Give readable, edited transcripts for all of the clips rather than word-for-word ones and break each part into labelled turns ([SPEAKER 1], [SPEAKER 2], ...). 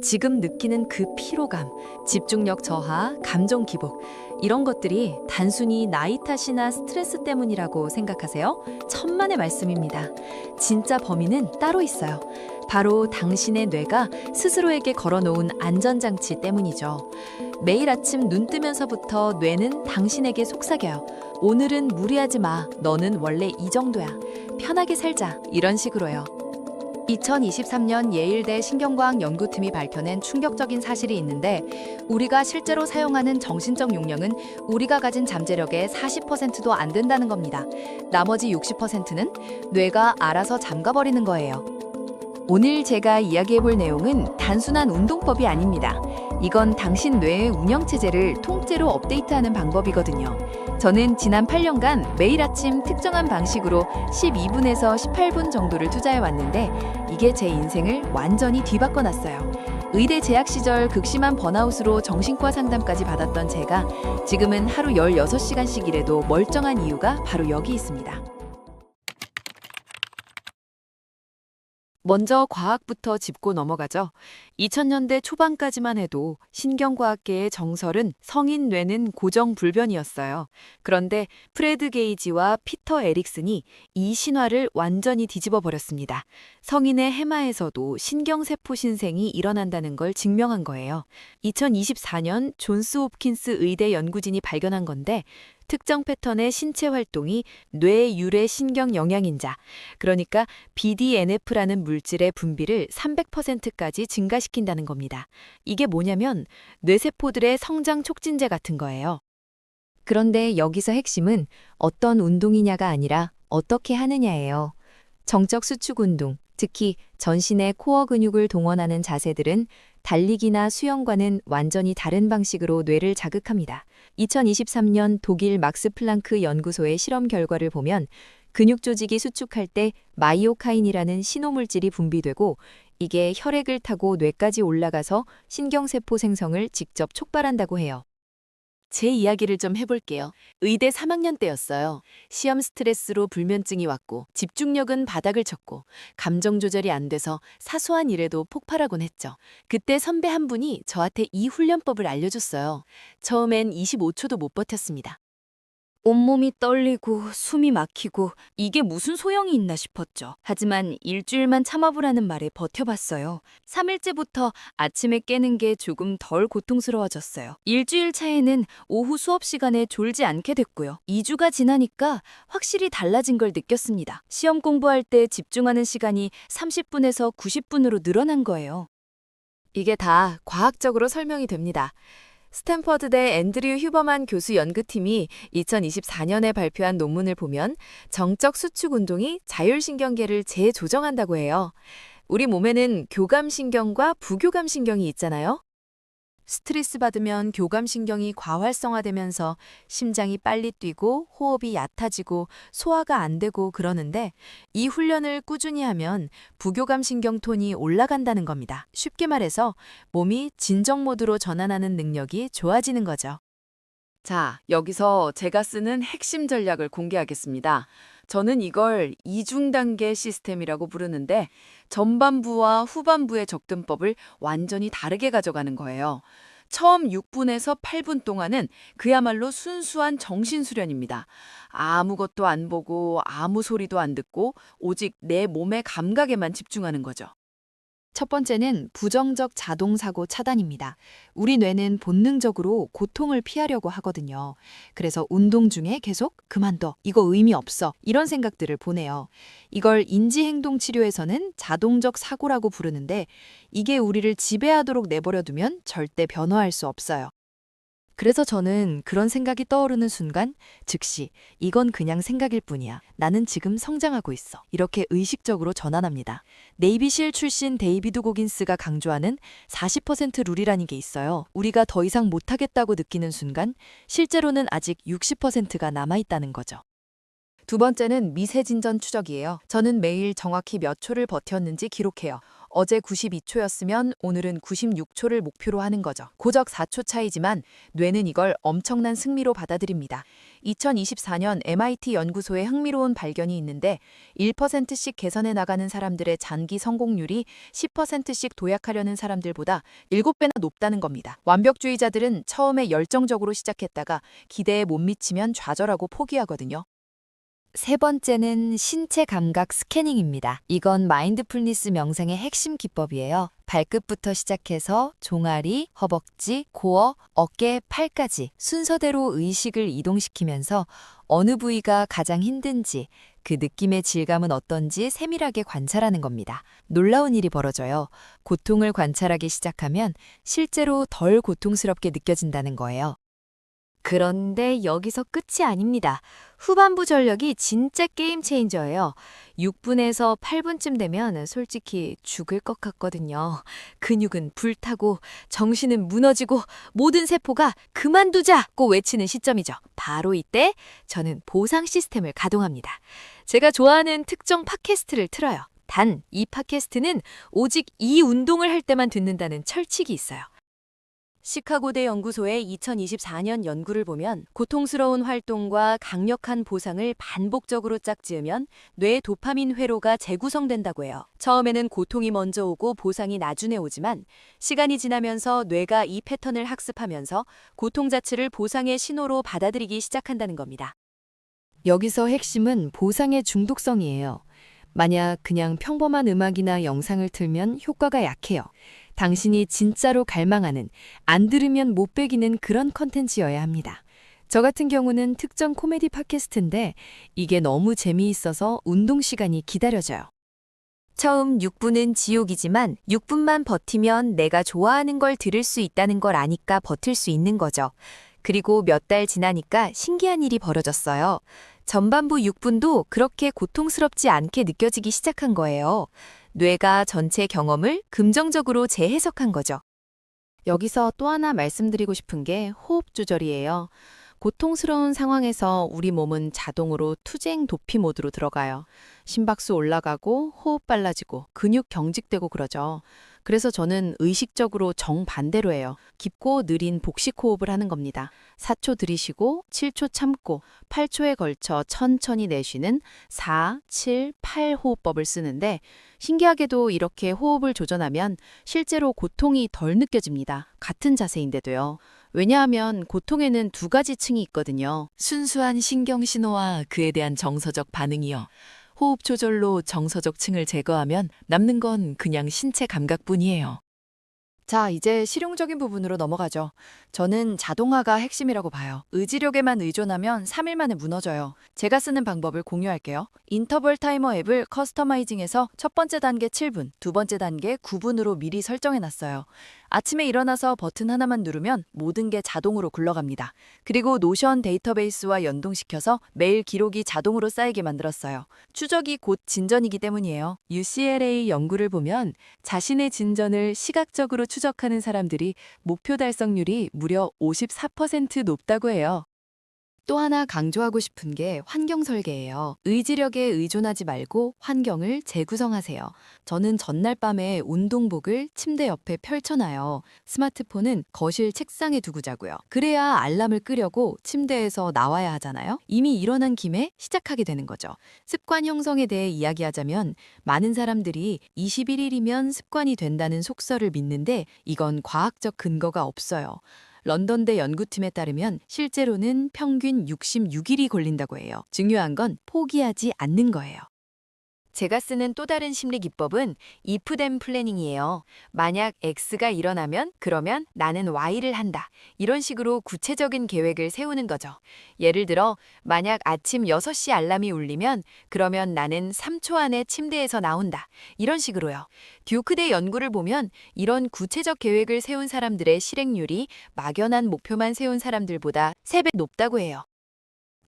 [SPEAKER 1] 지금 느끼는 그 피로감, 집중력 저하, 감정 기복, 이런 것들이 단순히 나이 탓이나 스트레스 때문이라고 생각하세요? 천만의 말씀입니다. 진짜 범인은 따로 있어요. 바로 당신의 뇌가 스스로에게 걸어놓은 안전장치 때문이죠. 매일 아침 눈 뜨면서부터 뇌는 당신에게 속삭여요. 오늘은 무리하지 마. 너는 원래 이 정도야. 편하게 살자. 이런 식으로요. 2023년 예일대 신경과학 연구팀이 밝혀낸 충격적인 사실이 있는데, 우리가 실제로 사용하는 정신적 용량은 우리가 가진 잠재력의 40%도 안 된다는 겁니다. 나머지 60%는 뇌가 알아서 잠가버리는 거예요. 오늘 제가 이야기해볼 내용은 단순한 운동법이 아닙니다. 이건 당신 뇌의 운영체제를 통째로 업데이트하는 방법이거든요. 저는 지난 8년간 매일 아침 특정한 방식으로 12분에서 18분 정도를 투자해왔는데, 이게 제 인생을 완전히 뒤바꿔놨어요. 의대 재학 시절 극심한 번아웃으로 정신과 상담까지 받았던 제가 지금은 하루 16시간씩 일해도 멀쩡한 이유가 바로 여기 있습니다. 먼저 과학부터 짚고 넘어가죠. 2000년대 초반까지만 해도 신경과학계의 정설은 성인 뇌는 고정불변이었어요. 그런데 프레드 게이지와 피터 에릭슨이 이 신화를 완전히 뒤집어 버렸습니다. 성인의 해마에서도 신경세포 신생이 일어난다는 걸 증명한 거예요. 2024년 존스 홉킨스 의대 연구진이 발견한 건데, 특정 패턴의 신체 활동이 뇌 유래 신경 영양인자, 그러니까 BDNF라는 물질의 분비를 300%까지 증가시킨다는 겁니다. 이게 뭐냐면 뇌세포들의 성장 촉진제 같은 거예요. 그런데 여기서 핵심은 어떤 운동이냐가 아니라 어떻게 하느냐예요. 정적 수축 운동, 특히 전신의 코어 근육을 동원하는 자세들은 달리기나 수영과는 완전히 다른 방식으로 뇌를 자극합니다. 2023년 독일 막스 플랑크 연구소의 실험 결과를 보면 근육 조직이 수축할 때 마이오카인이라는 신호물질이 분비되고, 이게 혈액을 타고 뇌까지 올라가서 신경세포 생성을 직접 촉발한다고 해요. 제 이야기를 좀 해볼게요. 의대 3학년 때였어요. 시험 스트레스로 불면증이 왔고 집중력은 바닥을 쳤고 감정 조절이 안 돼서 사소한 일에도 폭발하곤 했죠. 그때 선배 한 분이 저한테 이 훈련법을 알려줬어요. 처음엔 25초도 못 버텼습니다. 온몸이 떨리고 숨이 막히고 이게 무슨 소용이 있나 싶었죠. 하지만 일주일만 참아보라는 말에 버텨봤어요. 3일째부터 아침에 깨는 게 조금 덜 고통스러워졌어요. 일주일 차에는 오후 수업 시간에 졸지 않게 됐고요. 2주가 지나니까 확실히 달라진 걸 느꼈습니다. 시험 공부할 때 집중하는 시간이 30분에서 90분으로 늘어난 거예요. 이게 다 과학적으로 설명이 됩니다. 스탠퍼드대 앤드류 휴버만 교수 연구팀이 2024년에 발표한 논문을 보면 정적 수축 운동이 자율신경계를 재조정한다고 해요. 우리 몸에는 교감신경과 부교감신경이 있잖아요. 스트레스 받으면 교감신경이 과활성화되면서 심장이 빨리 뛰고 호흡이 얕아지고 소화가 안 되고 그러는데, 이 훈련을 꾸준히 하면 부교감신경 톤이 올라간다는 겁니다. 쉽게 말해서 몸이 진정 모드로 전환하는 능력이 좋아지는 거죠. 자, 여기서 제가 쓰는 핵심 전략을 공개하겠습니다. 저는 이걸 이중단계 시스템이라고 부르는데, 전반부와 후반부의 접근법을 완전히 다르게 가져가는 거예요. 처음 6분에서 8분 동안은 그야말로 순수한 정신수련입니다. 아무것도 안 보고 아무 소리도 안 듣고 오직 내 몸의 감각에만 집중하는 거죠. 첫 번째는 부정적 자동사고 차단입니다. 우리 뇌는 본능적으로 고통을 피하려고 하거든요. 그래서 운동 중에 계속 그만둬, 이거 의미 없어, 이런 생각들을 보내요. 이걸 인지행동치료에서는 자동적 사고라고 부르는데, 이게 우리를 지배하도록 내버려두면 절대 변화할 수 없어요. 그래서 저는 그런 생각이 떠오르는 순간 즉시 이건 그냥 생각일 뿐이야. 나는 지금 성장하고 있어. 이렇게 의식적으로 전환합니다. 네이비실 출신 데이비드 고긴스가 강조하는 40% 룰이라는 게 있어요. 우리가 더 이상 못하겠다고 느끼는 순간 실제로는 아직 60%가 남아있다는 거죠. 두 번째는 미세진전 추적이에요. 저는 매일 정확히 몇 초를 버텼는지 기록해요. 어제 92초였으면 오늘은 96초를 목표로 하는 거죠. 고작 4초 차이지만 뇌는 이걸 엄청난 승리로 받아들입니다. 2024년 MIT 연구소에 흥미로운 발견이 있는데 1%씩 개선해 나가는 사람들의 장기 성공률이 10%씩 도약하려는 사람들보다 7배나 높다는 겁니다. 완벽주의자들은 처음에 열정적으로 시작했다가 기대에 못 미치면 좌절하고 포기하거든요. 세 번째는 신체 감각 스캐닝입니다. 이건 마인드풀니스 명상의 핵심 기법이에요. 발끝부터 시작해서 종아리, 허벅지, 코어, 어깨, 팔까지 순서대로 의식을 이동시키면서 어느 부위가 가장 힘든지, 그 느낌의 질감은 어떤지 세밀하게 관찰하는 겁니다. 놀라운 일이 벌어져요. 고통을 관찰하기 시작하면 실제로 덜 고통스럽게 느껴진다는 거예요. 그런데 여기서 끝이 아닙니다. 후반부 전력이 진짜 게임 체인저예요. 6분에서 8분쯤 되면 솔직히 죽을 것 같거든요. 근육은 불타고 정신은 무너지고 모든 세포가 그만두자고 외치는 시점이죠. 바로 이때 저는 보상 시스템을 가동합니다. 제가 좋아하는 특정 팟캐스트를 틀어요. 단, 이 팟캐스트는 오직 이 운동을 할 때만 듣는다는 철칙이 있어요. 시카고대 연구소의 2024년 연구를 보면 고통스러운 활동과 강력한 보상을 반복적으로 짝지으면 뇌의 도파민 회로가 재구성된다고 해요. 처음에는 고통이 먼저 오고 보상이 나중에 오지만 시간이 지나면서 뇌가 이 패턴을 학습하면서 고통 자체를 보상의 신호로 받아들이기 시작한다는 겁니다. 여기서 핵심은 보상의 중독성이에요. 만약 그냥 평범한 음악이나 영상을 틀면 효과가 약해요. 당신이 진짜로 갈망하는, 안 들으면 못 배기는 그런 컨텐츠여야 합니다. 저 같은 경우는 특정 코미디 팟캐스트인데 이게 너무 재미있어서 운동 시간이 기다려져요. 처음 6분은 지옥이지만 6분만 버티면 내가 좋아하는 걸 들을 수 있다는 걸 아니까 버틸 수 있는 거죠. 그리고 몇 달 지나니까 신기한 일이 벌어졌어요. 전반부 6분도 그렇게 고통스럽지 않게 느껴지기 시작한 거예요. 뇌가 전체 경험을 긍정적으로 재해석한 거죠. 여기서 또 하나 말씀드리고 싶은 게 호흡 조절이에요. 고통스러운 상황에서 우리 몸은 자동으로 투쟁 도피 모드로 들어가요. 심박수 올라가고 호흡 빨라지고 근육 경직되고 그러죠. 그래서 저는 의식적으로 정반대로 해요. 깊고 느린 복식 호흡을 하는 겁니다. 4초 들이쉬고 7초 참고 8초에 걸쳐 천천히 내쉬는 4, 7, 8 호흡법을 쓰는데 신기하게도 이렇게 호흡을 조절하면 실제로 고통이 덜 느껴집니다. 같은 자세인데도요. 왜냐하면 고통에는 두 가지 층이 있거든요. 순수한 신경신호와 그에 대한 정서적 반응이요. 호흡 조절로 정서적 층을 제거하면 남는 건 그냥 신체 감각뿐이에요. 자, 이제 실용적인 부분으로 넘어가죠. 저는 자동화가 핵심이라고 봐요. 의지력에만 의존하면 3일 만에 무너져요. 제가 쓰는 방법을 공유할게요. 인터벌 타이머 앱을 커스터마이징해서 첫 번째 단계 7분, 두 번째 단계 9분으로 미리 설정해놨어요. 아침에 일어나서 버튼 하나만 누르면 모든 게 자동으로 굴러갑니다. 그리고 노션 데이터베이스와 연동시켜서 매일 기록이 자동으로 쌓이게 만들었어요. 추적이 곧 진전이기 때문이에요. UCLA 연구를 보면 자신의 진전을 시각적으로 추적하는 사람들이 목표 달성률이 무려 54% 높다고 해요. 또 하나 강조하고 싶은 게 환경 설계예요. 의지력에 의존하지 말고 환경을 재구성하세요. 저는 전날 밤에 운동복을 침대 옆에 펼쳐놔요. 스마트폰은 거실 책상에 두고 자고요. 그래야 알람을 끄려고 침대에서 나와야 하잖아요. 이미 일어난 김에 시작하게 되는 거죠. 습관 형성에 대해 이야기하자면 많은 사람들이 21일이면 습관이 된다는 속설을 믿는데 이건 과학적 근거가 없어요. 런던대 연구팀에 따르면 실제로는 평균 66일이 걸린다고 해요. 중요한 건 포기하지 않는 거예요. 제가 쓰는 또 다른 심리 기법은 if then 플래닝이에요. 만약 X가 일어나면 그러면 나는 Y를 한다. 이런 식으로 구체적인 계획을 세우는 거죠. 예를 들어 만약 아침 6시 알람이 울리면 그러면 나는 3초 안에 침대에서 나온다. 이런 식으로요. 듀크대 연구를 보면 이런 구체적 계획을 세운 사람들의 실행률이 막연한 목표만 세운 사람들보다 3배 높다고 해요.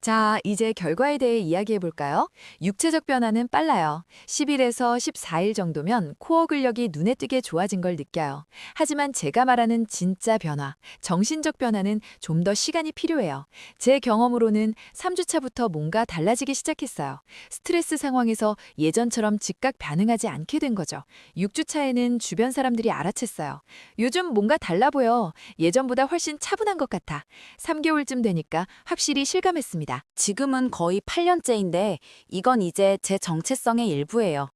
[SPEAKER 1] 자, 이제 결과에 대해 이야기해 볼까요? 육체적 변화는 빨라요. 10일에서 14일 정도면 코어 근력이 눈에 띄게 좋아진 걸 느껴요. 하지만 제가 말하는 진짜 변화, 정신적 변화는 좀 더 시간이 필요해요. 제 경험으로는 3주 차부터 뭔가 달라지기 시작했어요. 스트레스 상황에서 예전처럼 즉각 반응하지 않게 된 거죠. 6주 차에는 주변 사람들이 알아챘어요. 요즘 뭔가 달라 보여. 예전보다 훨씬 차분한 것 같아. 3개월쯤 되니까 확실히 실감했습니다.
[SPEAKER 2] 지금은 거의 8년째인데 이건 이제 제 정체성의 일부예요.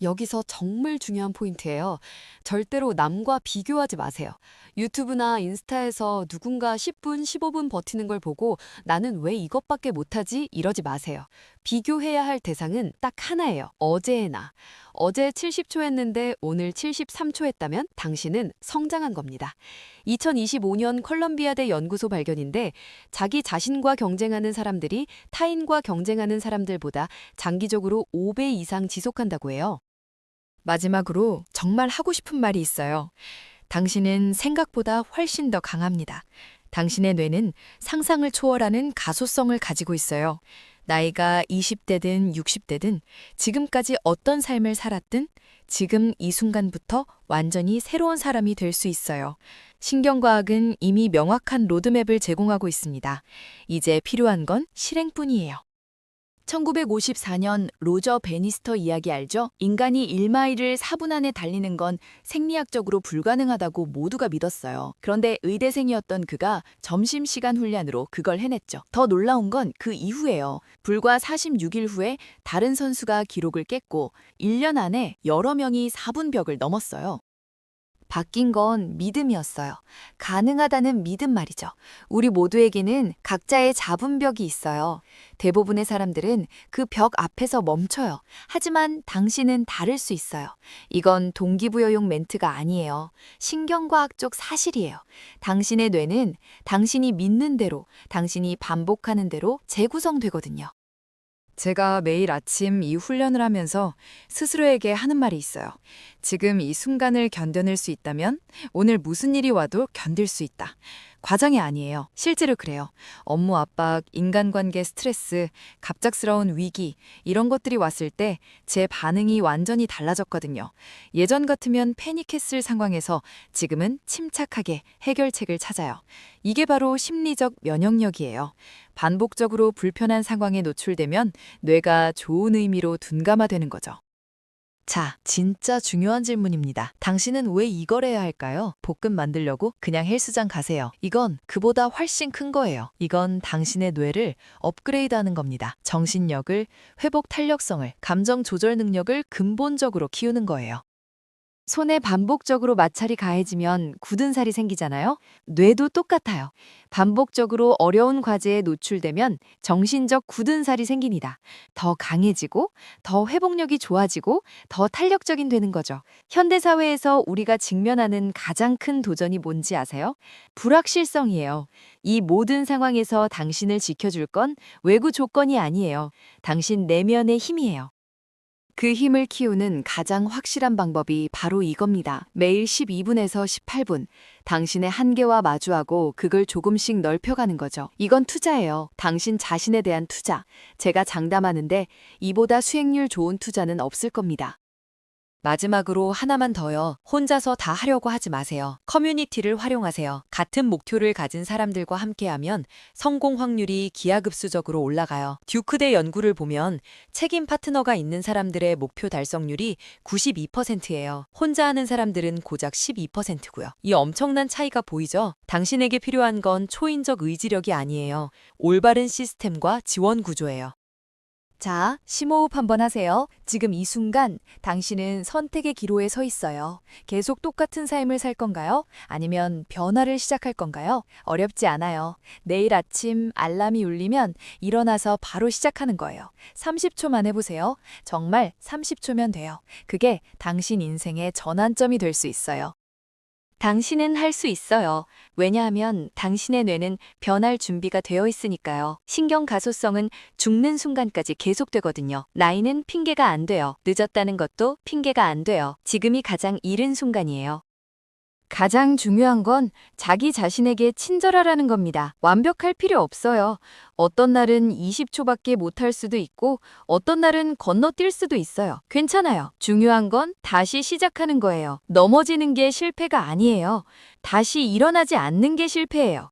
[SPEAKER 1] 여기서 정말 중요한 포인트예요. 절대로 남과 비교하지 마세요. 유튜브나 인스타에서 누군가 10분, 15분 버티는 걸 보고 나는 왜 이것밖에 못하지? 이러지 마세요. 비교해야 할 대상은 딱 하나예요. 어제의 나. 어제 70초 했는데 오늘 73초 했다면 당신은 성장한 겁니다. 2025년 컬럼비아대 연구소 발견인데 자기 자신과 경쟁하는 사람들이 타인과 경쟁하는 사람들보다 장기적으로 5배 이상 지속한다고 해요. 마지막으로 정말 하고 싶은 말이 있어요. 당신은 생각보다 훨씬 더 강합니다. 당신의 뇌는 상상을 초월하는 가소성을 가지고 있어요. 나이가 20대든 60대든 지금까지 어떤 삶을 살았든 지금 이 순간부터 완전히 새로운 사람이 될 수 있어요. 신경과학은 이미 명확한 로드맵을 제공하고 있습니다. 이제 필요한 건 실행뿐이에요. 1954년 로저 베니스터 이야기 알죠? 인간이 1마일을 4분 안에 달리는 건 생리학적으로 불가능하다고 모두가 믿었어요. 그런데 의대생이었던 그가 점심시간 훈련으로 그걸 해냈죠. 더 놀라운 건 그 이후예요. 불과 46일 후에 다른 선수가 기록을 깼고 1년 안에 여러 명이 4분 벽을 넘었어요. 바뀐 건 믿음이었어요. 가능하다는 믿음 말이죠. 우리 모두에게는 각자의 잡은 벽이 있어요. 대부분의 사람들은 그 벽 앞에서 멈춰요. 하지만 당신은 다를 수 있어요. 이건 동기부여용 멘트가 아니에요. 신경과학적 사실이에요. 당신의 뇌는 당신이 믿는 대로, 당신이 반복하는 대로 재구성되거든요. 제가 매일 아침 이 훈련을 하면서 스스로에게 하는 말이 있어요. 지금 이 순간을 견뎌낼 수 있다면 오늘 무슨 일이 와도 견딜 수 있다. 과장이 아니에요. 실제로 그래요. 업무 압박, 인간관계 스트레스, 갑작스러운 위기 이런 것들이 왔을 때 제 반응이 완전히 달라졌거든요. 예전 같으면 패닉했을 상황에서 지금은 침착하게 해결책을 찾아요. 이게 바로 심리적 면역력이에요. 반복적으로 불편한 상황에 노출되면 뇌가 좋은 의미로 둔감화되는 거죠. 자, 진짜 중요한 질문입니다. 당신은 왜 이걸 해야 할까요? 볶음 만들려고 그냥 헬스장 가세요. 이건 그보다 훨씬 큰 거예요. 이건 당신의 뇌를 업그레이드하는 겁니다. 정신력을, 회복 탄력성을, 감정 조절 능력을 근본적으로 키우는 거예요. 손에 반복적으로 마찰이 가해지면 굳은 살이 생기잖아요. 뇌도 똑같아요. 반복적으로 어려운 과제에 노출되면 정신적 굳은 살이 생깁니다. 더 강해지고, 더 회복력이 좋아지고, 더 탄력적인 되는 거죠. 현대사회에서 우리가 직면하는 가장 큰 도전이 뭔지 아세요? 불확실성이에요. 이 모든 상황에서 당신을 지켜줄 건 외부 조건이 아니에요. 당신 내면의 힘이에요. 그 힘을 키우는 가장 확실한 방법이 바로 이겁니다. 매일 12분에서 18분, 당신의 한계와 마주하고 그걸 조금씩 넓혀가는 거죠. 이건 투자예요. 당신 자신에 대한 투자. 제가 장담하는데 이보다 수익률 좋은 투자는 없을 겁니다. 마지막으로 하나만 더요. 혼자서 다 하려고 하지 마세요. 커뮤니티를 활용하세요. 같은 목표를 가진 사람들과 함께하면 성공 확률이 기하급수적으로 올라가요. 듀크대 연구를 보면 책임 파트너가 있는 사람들의 목표 달성률이 92%예요. 혼자 하는 사람들은 고작 12%고요. 이 엄청난 차이가 보이죠? 당신에게 필요한 건 초인적 의지력이 아니에요. 올바른 시스템과 지원 구조예요. 자, 심호흡 한번 하세요. 지금 이 순간 당신은 선택의 기로에 서 있어요. 계속 똑같은 삶을 살 건가요? 아니면 변화를 시작할 건가요? 어렵지 않아요. 내일 아침 알람이 울리면 일어나서 바로 시작하는 거예요. 30초만 해보세요. 정말 30초면 돼요. 그게 당신 인생의 전환점이 될 수 있어요. 당신은 할 수 있어요. 왜냐하면 당신의 뇌는 변할 준비가 되어 있으니까요. 신경 가소성은 죽는 순간까지 계속되거든요. 나이는 핑계가 안 돼요. 늦었다는 것도 핑계가 안 돼요. 지금이 가장 이른 순간이에요. 가장 중요한 건 자기 자신에게 친절하라는 겁니다. 완벽할 필요 없어요. 어떤 날은 20초밖에 못할 수도 있고 어떤 날은 건너뛸 수도 있어요. 괜찮아요. 중요한 건 다시 시작하는 거예요. 넘어지는 게 실패가 아니에요. 다시 일어나지 않는 게 실패예요.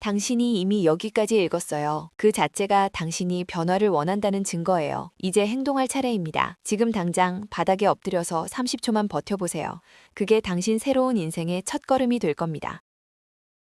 [SPEAKER 1] 당신이 이미 여기까지 읽었어요. 그 자체가 당신이 변화를 원한다는 증거예요. 이제 행동할 차례입니다. 지금 당장 바닥에 엎드려서 30초만 버텨보세요. 그게 당신 새로운 인생의 첫걸음이 될 겁니다.